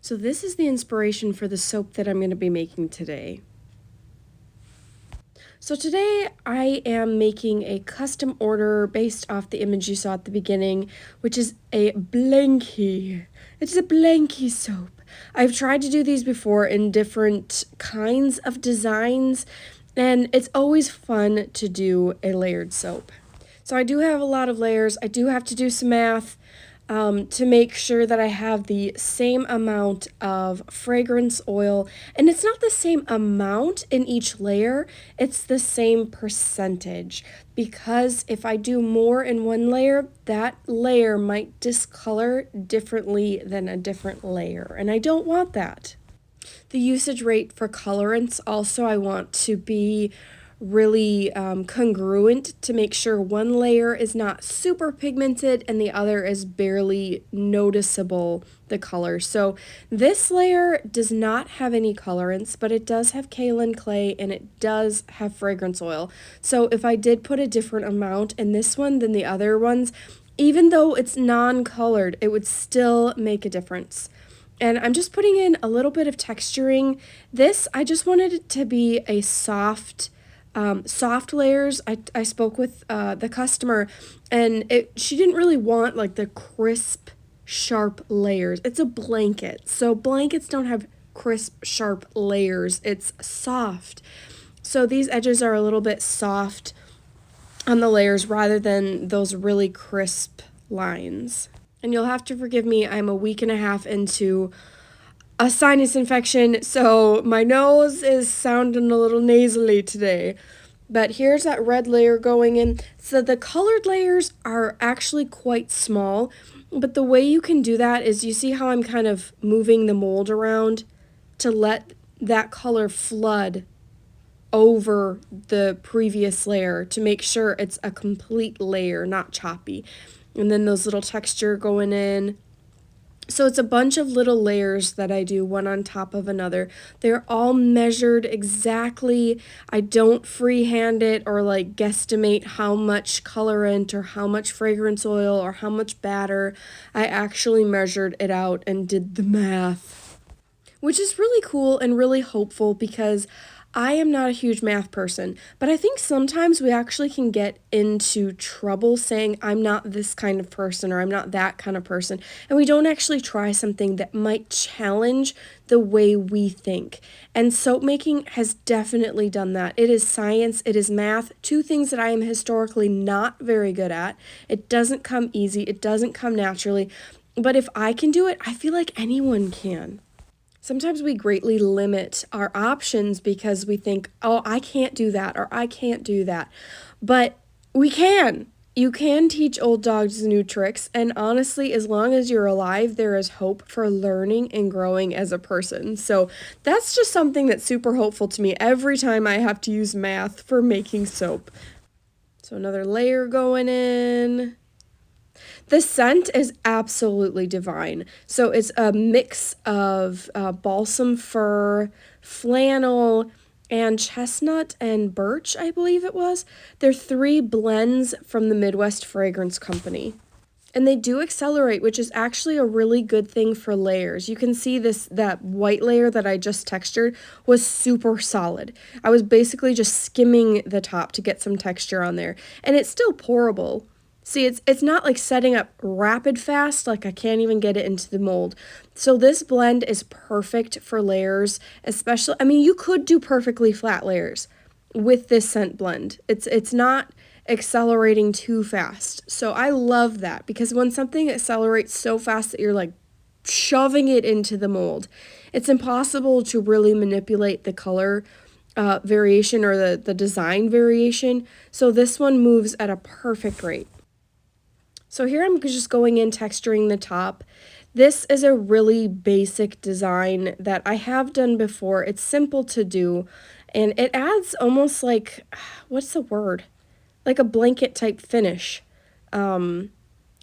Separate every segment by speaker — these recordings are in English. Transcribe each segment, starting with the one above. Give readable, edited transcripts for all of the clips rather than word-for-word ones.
Speaker 1: So this is the inspiration for the soap that I'm going to be making today. So today I am making a custom order based off the image you saw at the beginning, which is a blankie. It's a blankie soap. I've tried to do these before in different kinds of designs, and it's always fun to do a layered soap. So I do have a lot of layers. I do have to do some math to make sure that I have the same amount of fragrance oil. And it's not the same amount in each layer, it's the same percentage. Because if I do more in one layer, that layer might discolor differently than a different layer. And I don't want that. The usage rate for colorants also I want to be really congruent to make sure one layer is not super pigmented and the other is barely noticeable the color. So this layer does not have any colorants, but it does have kaolin clay and it does have fragrance oil. So if I did put a different amount in this one than the other ones, even though it's non-colored, it would still make a difference. And I'm just putting in a little bit of texturing. This, I just wanted it to be a soft layers. I spoke with the customer, and she didn't really want like the crisp, sharp layers. It's a blanket, so blankets don't have crisp, sharp layers. It's soft. So these edges are a little bit soft on the layers rather than those really crisp lines. And you'll have to forgive me, I'm a week and a half into a sinus infection, so my nose is sounding a little nasally today. But here's that red layer going in. So the colored layers are actually quite small, but the way you can do that is you see how I'm kind of moving the mold around to let that color flood over the previous layer to make sure it's a complete layer, not choppy. And then those little texture going in. So it's a bunch of little layers that I do one on top of another. They're all measured exactly. I don't freehand it or like guesstimate how much colorant or how much fragrance oil or how much batter. I actually measured it out and did the math, which is really cool and really hopeful because I am not a huge math person, but I think sometimes we actually can get into trouble saying I'm not this kind of person or I'm not that kind of person, and we don't actually try something that might challenge the way we think. And soap making has definitely done that. It is science, it is math, two things that I am historically not very good at. It doesn't come easy, it doesn't come naturally, but if I can do it, I feel like anyone can. Sometimes we greatly limit our options because we think, oh, I can't do that or I can't do that. But we can. You can teach old dogs new tricks. And honestly, as long as you're alive, there is hope for learning and growing as a person. So that's just something that's super hopeful to me every time I have to use math for making soap. So another layer going in. The scent is absolutely divine. So it's a mix of balsam fir, flannel, and chestnut and birch, I believe it was. They're 3 blends from the Midwest Fragrance Company. And they do accelerate, which is actually a really good thing for layers. You can see that white layer that I just textured was super solid. I was basically just skimming the top to get some texture on there. And it's still pourable. See, it's not like setting up rapid fast, like I can't even get it into the mold. So this blend is perfect for layers, especially, I mean, you could do perfectly flat layers with this scent blend. It's not accelerating too fast. So I love that because when something accelerates so fast that you're like shoving it into the mold, it's impossible to really manipulate the color variation or the design variation. So this one moves at a perfect rate. So here I'm just going in texturing the top. This is a really basic design that I have done before. It's simple to do, and it adds almost like, what's the word? Like a blanket type finish. I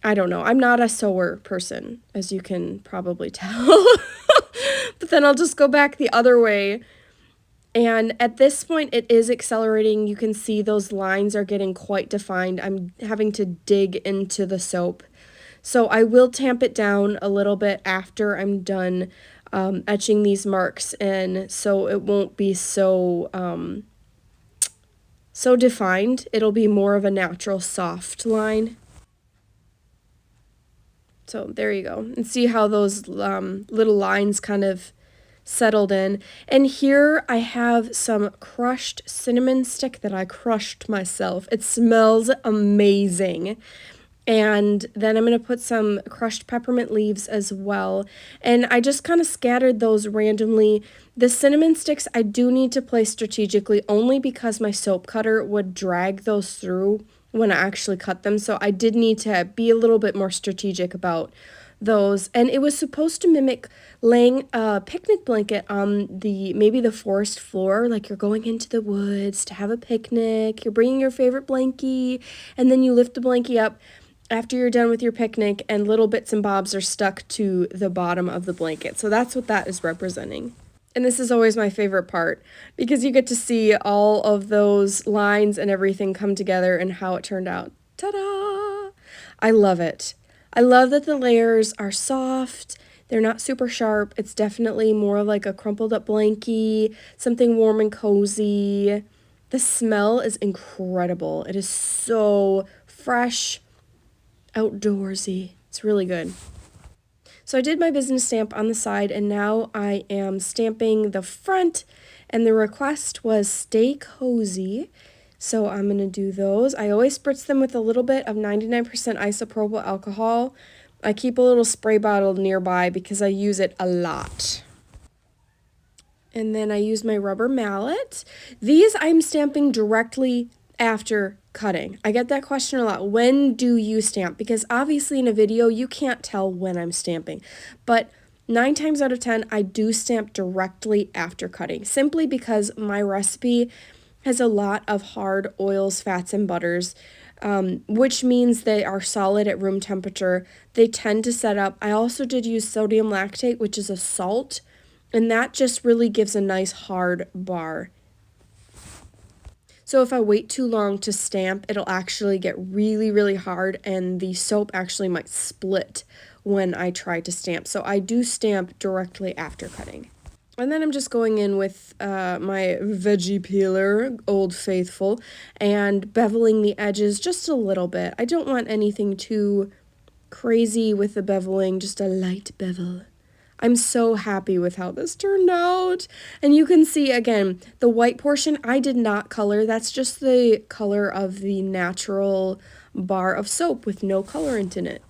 Speaker 1: don't know. I'm not a sewer person, as you can probably tell. But then I'll just go back the other way. And at this point, it is accelerating. You can see those lines are getting quite defined. I'm having to dig into the soap. So I will tamp it down a little bit after I'm done etching these marks in, so it won't be so so defined. It'll be more of a natural soft line. So there you go. And see how those little lines kind of settled in. And here I have some crushed cinnamon stick that I crushed myself. It smells amazing. And then I'm going to put some crushed peppermint leaves as well. And I just kind of scattered those randomly. The cinnamon sticks I do need to place strategically only because my soap cutter would drag those through when I actually cut them. So I did need to be a little bit more strategic about those. And it was supposed to mimic laying a picnic blanket on maybe the forest floor, like you're going into the woods to have a picnic, you're bringing your favorite blankie, and then you lift the blankie up after you're done with your picnic and little bits and bobs are stuck to the bottom of the blanket. So that's what that is representing. And this is always my favorite part because you get to see all of those lines and everything come together and how it turned out. Ta-da! I love it. I love that the layers are soft. They're not super sharp. It's definitely more like a crumpled up blankie, something warm and cozy. The smell is incredible. It is so fresh, outdoorsy. It's really good. So I did my business stamp on the side and now I am stamping the front, and the request was stay cozy. So I'm going to do those. I always spritz them with a little bit of 99% isopropyl alcohol. I keep a little spray bottle nearby because I use it a lot. And then I use my rubber mallet. These I'm stamping directly after cutting. I get that question a lot. When do you stamp? Because obviously in a video you can't tell when I'm stamping. But 9 times out of 10 I do stamp directly after cutting, simply because my recipe has a lot of hard oils, fats, and butters, which means they are solid at room temperature. They tend to set up. I also did use sodium lactate, which is a salt, and that just really gives a nice hard bar. So if I wait too long to stamp, it'll actually get really, really hard, and the soap actually might split when I try to stamp. So I do stamp directly after cutting. And then I'm just going in with my veggie peeler, Old Faithful, and beveling the edges just a little bit. I don't want anything too crazy with the beveling, just a light bevel. I'm so happy with how this turned out. And you can see, again, the white portion I did not color. That's just the color of the natural bar of soap with no colorant in it.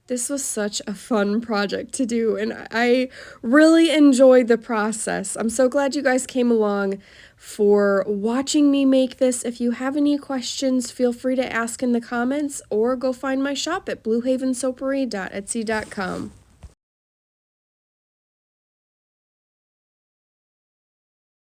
Speaker 1: This was such a fun project to do, and I really enjoyed the process. I'm so glad you guys came along for watching me make this. If you have any questions, feel free to ask in the comments or go find my shop at bluehavensoapery.etsy.com.